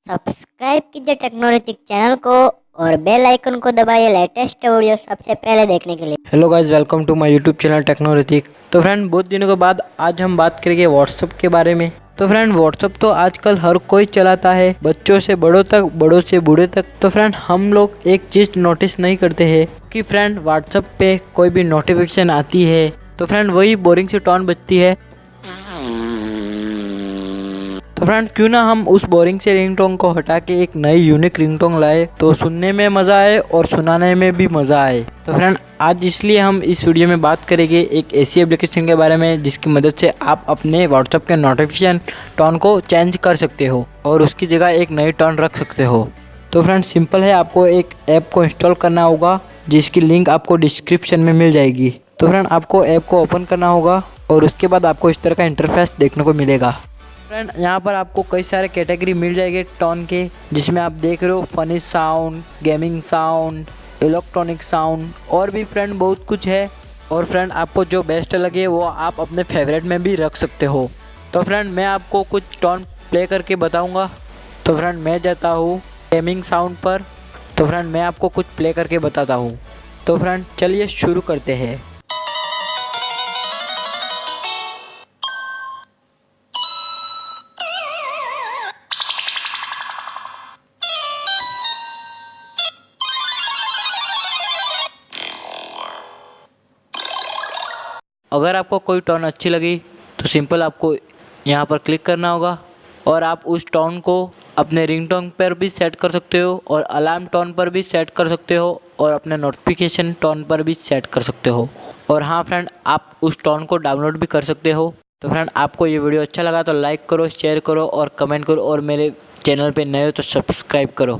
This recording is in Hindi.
सब्सक्राइब कीजिए टेक्नोलॉजी चैनल को और बेल आइकन को दबाइए लेटेस्ट वीडियो सबसे पहले देखने के लिए। Hello guys, welcome to my YouTube channel technology. तो फ्रेंड, बहुत दिनों के बाद आज हम बात करेंगे व्हाट्सअप के बारे में। तो फ्रेंड, व्हाट्सअप तो आजकल हर कोई चलाता है, बच्चों से बड़ों तक, बड़ों से बूढ़े तक। तो फ्रेंड, हम लोग एक चीज़ नोटिस नहीं करते हैं कि फ्रेंड व्हाट्सअप पे कोई भी नोटिफिकेशन आती है तो फ्रेंड वही बोरिंग सी टोन बजती है। तो फ्रेंड, क्यों ना हम उस बोरिंग से रिंगटोन को हटा के एक नई यूनिक रिंगटोन लाए तो सुनने में मज़ा आए और सुनाने में भी मज़ा आए। तो फ्रेंड, आज इसलिए हम इस वीडियो में बात करेंगे एक ऐसी एप्लीकेशन के बारे में जिसकी मदद से आप अपने व्हाट्सएप के नोटिफिकेशन टोन को चेंज कर सकते हो और उसकी जगह एक नई टोन रख सकते हो। तो फ्रेंड, सिंपल है, आपको एक ऐप को इंस्टॉल करना होगा जिसकी लिंक आपको डिस्क्रिप्शन में मिल जाएगी। तो फ्रेंड, आपको ऐप को ओपन करना होगा और उसके बाद आपको इस तरह का इंटरफेस देखने को मिलेगा। फ्रेंड, यहाँ पर आपको कई सारे कैटेगरी मिल जाएंगे टोन के, जिसमें आप देख रहे हो funny sound, gaming sound, electronic sound और भी फ्रेंड बहुत कुछ है। और फ्रेंड, आपको जो बेस्ट लगे वो आप अपने फेवरेट में भी रख सकते हो। तो फ्रेंड, मैं आपको कुछ टोन प्ले करके बताऊँगा। तो फ्रेंड, मैं जाता हूँ गेमिंग साउंड पर। तो फ्रेंड, मैं आपको कुछ प्ले करके बताता हूँ। तो फ्रेंड, चलिए शुरू करते हैं। अगर आपको कोई टोन अच्छी लगी तो सिंपल आपको यहाँ पर क्लिक करना होगा और आप उस टोन को अपने रिंगटोन पर भी सेट कर सकते हो और अलार्म टोन पर भी सेट कर सकते हो और अपने नोटिफिकेशन टोन पर भी सेट कर सकते हो। और हाँ फ्रेंड, आप उस टोन को डाउनलोड भी कर सकते हो। तो फ्रेंड, आपको ये वीडियो अच्छा लगा तो लाइक करो, शेयर करो और कमेंट करो और मेरे चैनल पे नए हो तो सब्सक्राइब करो।